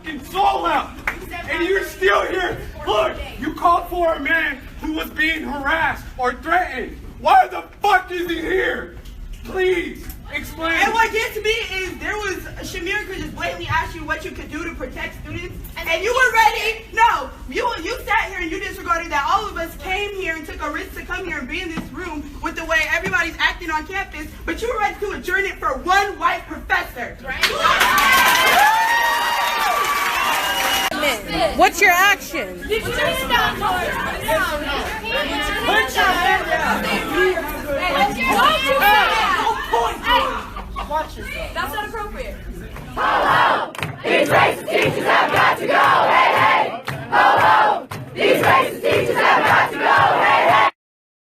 fucking soul out, and you're still here. Look, you called for a man who was being harassed or threatened. Why the fuck is he here? Please, explain. And what gets me is there was, Shamir could just blatantly ask you what you could do to protect students, and you were ready. No, you sat here and you disregarded that all of us came here and took a risk to come here and be in this room with the way everybody's acting on campus, but you were ready to adjourn it for one white professor. What's your action? Put your hand down. Watch yourself. That's not appropriate. Ho ho! These racist teachers have got to go! Hey hey! Ho ho! These racist teachers have got to go! Hey hey!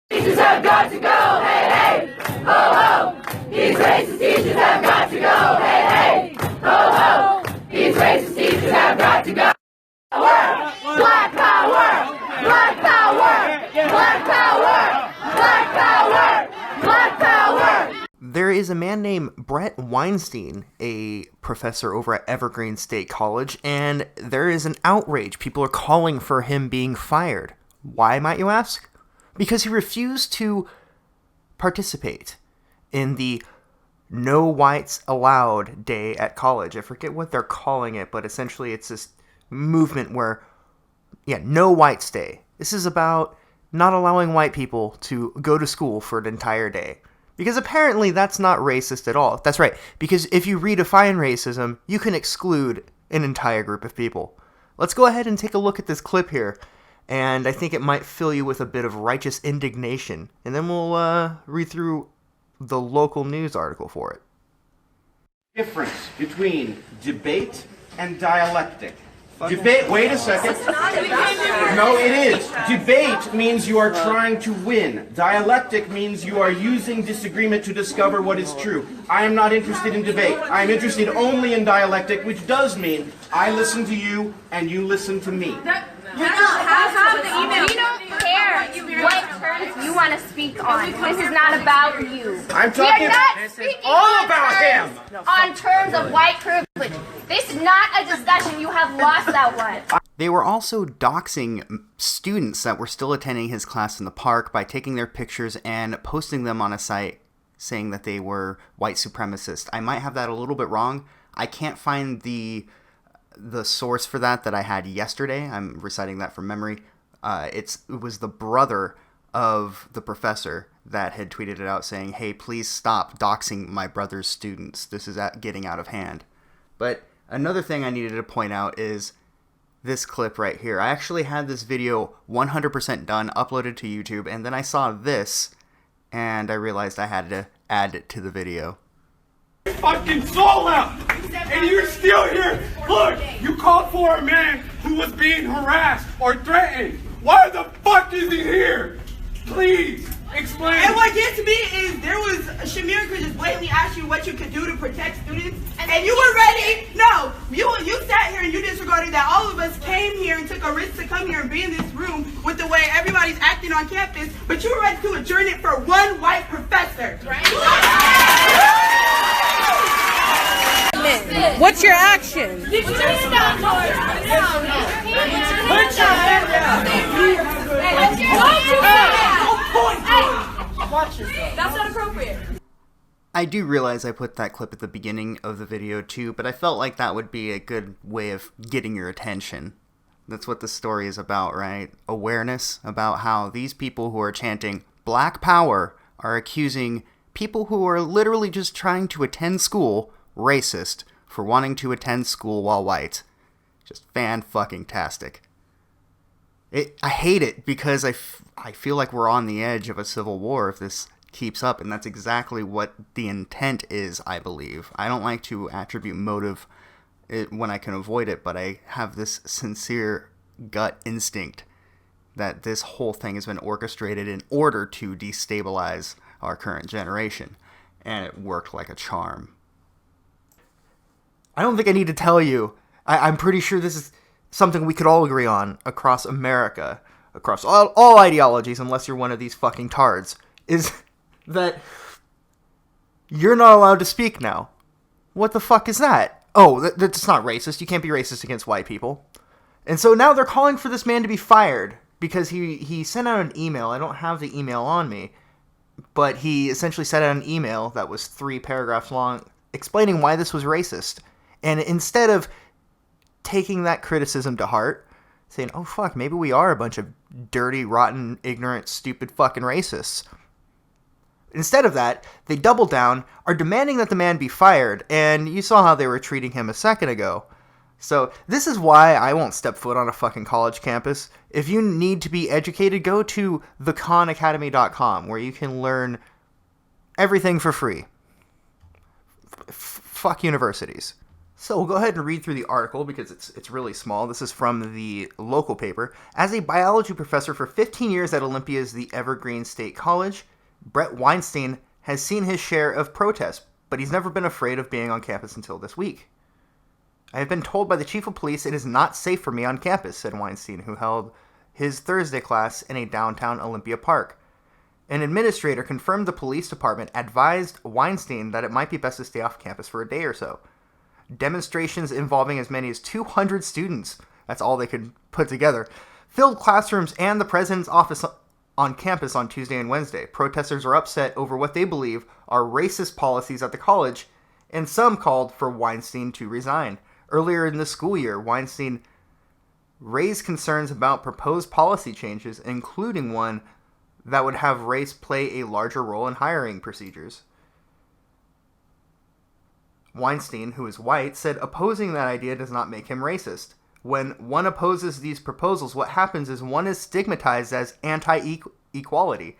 Teachers have got to go! Hey hey! Ho ho! These racist teachers have got to go! Hey hey! Ho ho! These racist teachers have got to go! Black power! Black power! Black power! Black power! Black power! There is a man named Brett Weinstein, a professor over at Evergreen State College, and there is an outrage. People are calling for him being fired. Why, might you ask? Because he refused to participate in the No Whites Allowed Day at college. I forget what they're calling it, but essentially it's this movement where, No Whites Day. This is about not allowing white people to go to school for an entire day. Because apparently that's not racist at all. That's right, because if you redefine racism, you can exclude an entire group of people. Let's go ahead and take a look at this clip here, and I think it might fill you with a bit of righteous indignation, and then we'll read through the local news article for it. Difference between debate and dialectic. Debate, wait a second. No, it is. Debate means you are trying to win. Dialectic means you are using disagreement to discover what is true. I am not interested in debate. I am interested only in dialectic, which does mean I listen to you and you listen to me. We don't care what terms you want to speak on. This is not about you. I'm talking. This is all about him. On terms of white privilege. This is not a discussion. You have lost that one. They were also doxing students that were still attending his class in the park by taking their pictures and posting them on a site saying that they were white supremacists. I might have that a little bit wrong. I can't find the source for that I had yesterday. I'm reciting that from memory. It was the brother of the professor that had tweeted it out saying, "Hey, please stop doxing my brother's students. This is getting out of hand." But another thing I needed to point out is this clip right here. I actually had this video 100% done, uploaded to YouTube, and then I saw this, and I realized I had to add it to the video. Fucking soul out, and you're still here. Look, you called for a man who was being harassed or threatened. Why the fuck is he here? Please, explain. And what gets me is there was, Shamir could just blatantly ask you what you could do to protect students, and you were ready. No, you sat here and you disregarded that all of us came here and took a risk to come here and be in this room with the way everybody's acting on campus, but you were ready to adjourn it for one white professor. What's your action? Put your hand down. Watch yourself. That's not appropriate. I do realize I put that clip at the beginning of the video too, but I felt like that would be a good way of getting your attention. That's what the story is about, right? Awareness about how these people who are chanting Black Power are accusing people who are literally just trying to attend school racist for wanting to attend school while white. Just fan-fucking-tastic. I hate it because I feel like we're on the edge of a civil war if this keeps up, and that's exactly what the intent is, I believe. I don't like to attribute motive when I can avoid it, but I have this sincere gut instinct that this whole thing has been orchestrated in order to destabilize our current generation, and it worked like a charm. I don't think I need to tell you. I'm pretty sure this is something we could all agree on across America, across all ideologies, unless you're one of these fucking tards, is that you're not allowed to speak now. What the fuck is that? Oh, that's not racist. You can't be racist against white people. And so now they're calling for this man to be fired because he sent out an email. I don't have the email on me, but he essentially sent out an email that was 3 paragraphs long explaining why this was racist. And instead of taking that criticism to heart, saying, oh fuck, maybe we are a bunch of dirty, rotten, ignorant, stupid fucking racists. Instead of that, they double down, are demanding that the man be fired, and you saw how they were treating him a second ago. So this is why I won't step foot on a fucking college campus. If you need to be educated, go to thekhanacademy.com, where you can learn everything for free. Fuck universities. So we'll go ahead and read through the article because it's really small. This is from the local paper. As a biology professor for 15 years at Olympia's The Evergreen State College, Brett Weinstein has seen his share of protests, but he's never been afraid of being on campus until this week. I have been told by the chief of police it is not safe for me on campus, said Weinstein, who held his Thursday class in a downtown Olympia park. An administrator confirmed the police department advised Weinstein that it might be best to stay off campus for a day or so. Demonstrations involving as many as 200 students, that's all they could put together, filled classrooms and the president's office on campus on Tuesday and Wednesday. Protesters are upset over what they believe are racist policies at the college, and some called for Weinstein to resign. Earlier in the school year, Weinstein raised concerns about proposed policy changes, including one that would have race play a larger role in hiring procedures. Weinstein, who is white, said opposing that idea does not make him racist. When one opposes these proposals, what happens is one is stigmatized as anti-equality.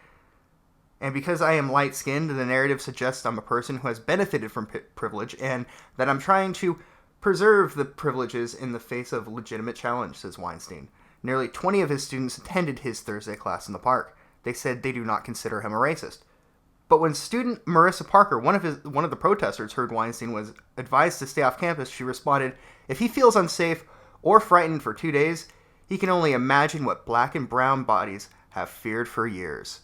And because I am light-skinned, the narrative suggests I'm a person who has benefited from privilege and that I'm trying to preserve the privileges in the face of legitimate challenge, says Weinstein. Nearly 20 of his students attended his Thursday class in the park. They said they do not consider him a racist. But when student Marissa Parker, one of the protesters, heard Weinstein was advised to stay off campus, she responded, if he feels unsafe or frightened for 2 days, he can only imagine what black and brown bodies have feared for years.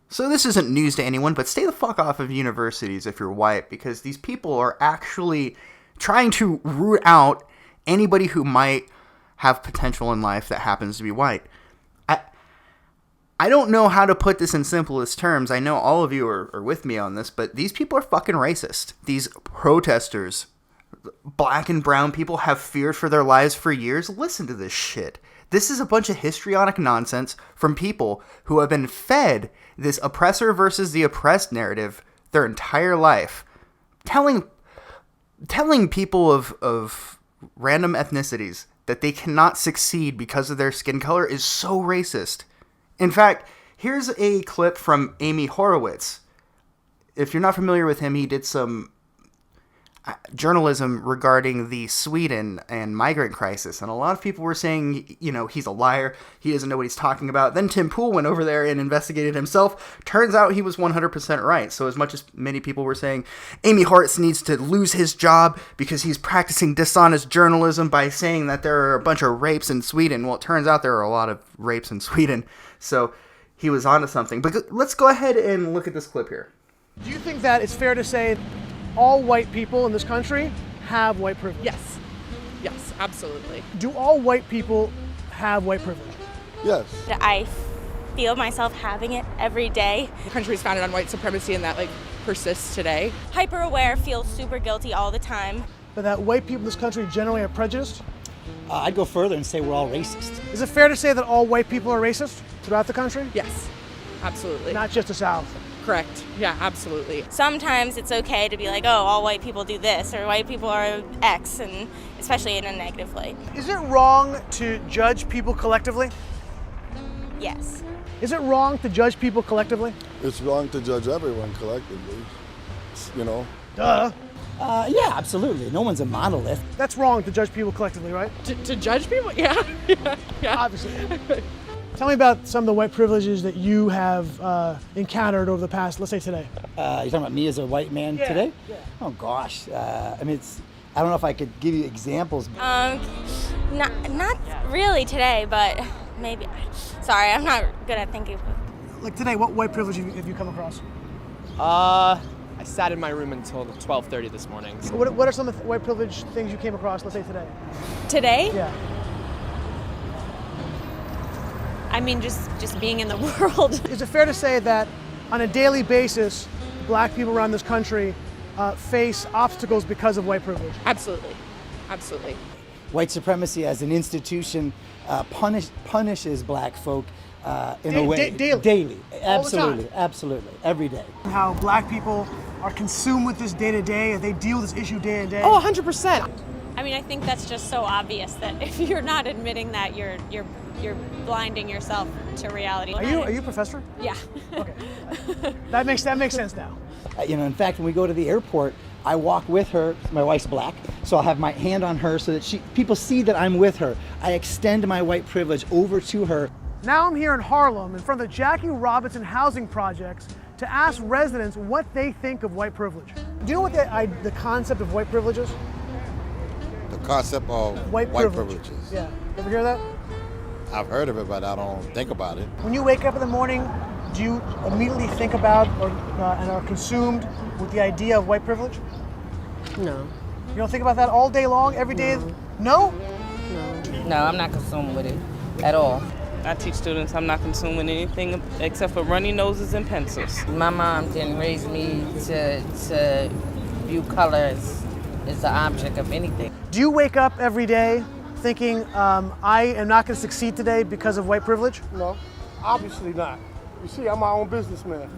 So this isn't news to anyone, but stay the fuck off of universities if you're white, because these people are actually trying to root out anybody who might have potential in life that happens to be white. I don't know how to put this in simplest terms. I know all of you are with me on this, but these people are fucking racist. These protesters, black and brown people, have feared for their lives for years. Listen to this shit. This is a bunch of histrionic nonsense from people who have been fed this oppressor versus the oppressed narrative their entire life. Telling people of random ethnicities that they cannot succeed because of their skin color is so racist. In fact, here's a clip from Amy Horowitz. If you're not familiar with him, he did some journalism regarding the Sweden and migrant crisis. And a lot of people were saying, he's a liar. He doesn't know what he's talking about. Then Tim Pool went over there and investigated himself. Turns out he was 100% right. So as much as many people were saying Amy Horowitz needs to lose his job because he's practicing dishonest journalism by saying that there are a bunch of rapes in Sweden. Well, it turns out there are a lot of rapes in Sweden. So he was onto something. But let's go ahead and look at this clip here. Do you think that it's fair to say all white people in this country have white privilege? Yes. Yes, absolutely. Do all white people have white privilege? Yes. I feel myself having it every day. The country is founded on white supremacy and that persists today. Hyper aware, feel super guilty all the time. But that white people in this country generally are prejudiced? I'd go further and say we're all racist. Is it fair to say that all white people are racist throughout the country? Yes, absolutely. Not just the South? Correct. Yeah, absolutely. Sometimes it's okay to be like, oh, all white people do this, or white people are X, and especially in a negative light. Is it wrong to judge people collectively? Yes. Is it wrong to judge people collectively? It's wrong to judge everyone collectively, Duh. Yeah, absolutely. No one's a monolith. That's wrong to judge people collectively, right? To judge people? Yeah. Yeah. Obviously. Tell me about some of the white privileges that you have encountered over the past, let's say today. You're talking about me as a white man today? Yeah. Oh gosh. I don't know if I could give you examples. Not really today, but maybe. Sorry, I'm not good at thinking. Like today, what white privilege have you come across? I sat in my room until 12:30 this morning. What are some of the white privilege things you came across, let's say today? Today? Yeah. I mean, just being in the world. Is it fair to say that on a daily basis, black people around this country face obstacles because of white privilege? Absolutely. Absolutely. White supremacy as an institution punishes black folk in a way. Daily. Absolutely. Absolutely. Every day. How black people are consumed with this day to day, they deal with this issue day to day. Oh, 100%. I mean, I think that's just so obvious that if you're not admitting that, you're blinding yourself to reality. Are you a professor? Yeah. Okay. That makes sense now. In fact, when we go to the airport, I walk with her. My wife's black, so I'll have my hand on her so that people see that I'm with her. I extend my white privilege over to her. Now I'm here in Harlem in front of the Jackie Robinson housing projects to ask residents what they think of white privilege. Do you know what the concept of white privilege is? The concept of white privileges. Yeah. Ever hear that? I've heard of it, but I don't think about it. When you wake up in the morning, do you immediately think about and are consumed with the idea of white privilege? No. You don't think about that all day long, every day? No? No, I'm not consumed with it at all. I teach students I'm not consumed with anything except for runny noses and pencils. My mom didn't raise me to view color as the object of anything. Do you wake up every day thinking, I am not going to succeed today because of white privilege? No, obviously not. You see, I'm my own businessman.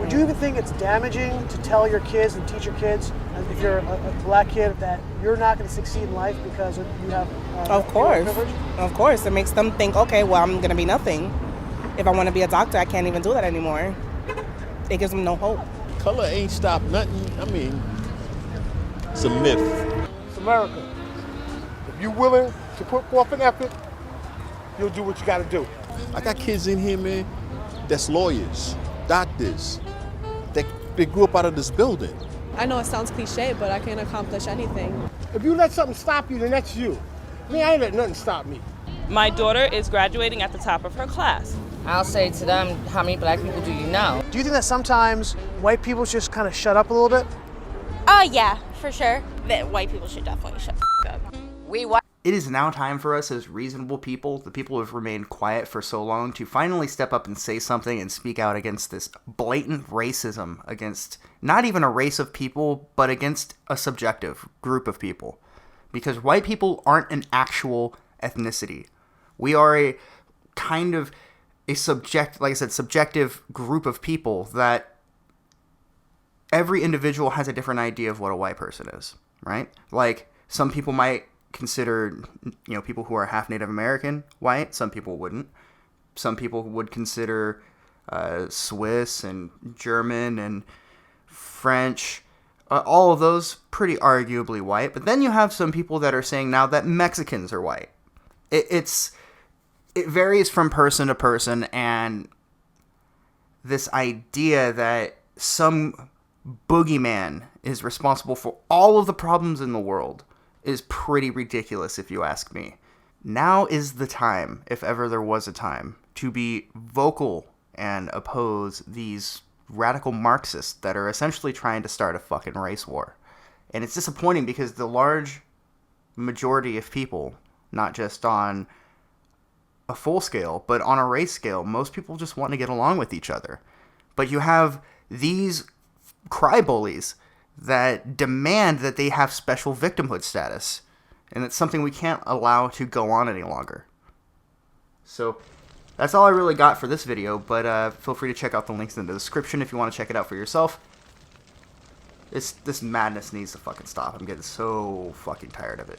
Would you even think it's damaging to tell your kids and teach your kids, if you're a black kid, that you're not going to succeed in life because you have Of course. privilege? Of course. It makes them think, okay, well, I'm going to be nothing. If I want to be a doctor, I can't even do that anymore. It gives them no hope. Color ain't stopped nothing. I mean, it's a myth. It's America. If you're willing to put forth an effort, you'll do what you got to do. I got kids in here, man, that's lawyers, doctors. They grew up out of this building. I know it sounds cliche, but I can accomplish anything. If you let something stop you, then that's you. Me, I ain't let nothing stop me. My daughter is graduating at the top of her class. I'll say to them, how many black people do you know? Do you think that sometimes white people just kind of shut up a little bit? Yeah, for sure. That white people should definitely shut the up. It is now time for us as reasonable people, the people who have remained quiet for so long, to finally step up and say something and speak out against this blatant racism against not even a race of people, but against a subjective group of people. Because white people aren't an actual ethnicity. We are a kind of a subjective group of people that every individual has a different idea of what a white person is, right? Like, some people might consider, people who are half Native American white. Some people wouldn't. Some people would consider Swiss and German and French, all of those pretty arguably white. But then you have some people that are saying now that Mexicans are white. It varies from person to person, and this idea that some boogeyman is responsible for all of the problems in the world is pretty ridiculous, if you ask me. Now is the time, if ever there was a time, to be vocal and oppose these radical Marxists that are essentially trying to start a fucking race war. And it's disappointing because the large majority of people, not just on a full scale, but on a race scale, most people just want to get along with each other. But you have these cry bullies that demand that they have special victimhood status. And it's something we can't allow to go on any longer. So that's all I really got for this video, but feel free to check out the links in the description if you want to check it out for yourself. This madness needs to fucking stop. I'm getting so fucking tired of it.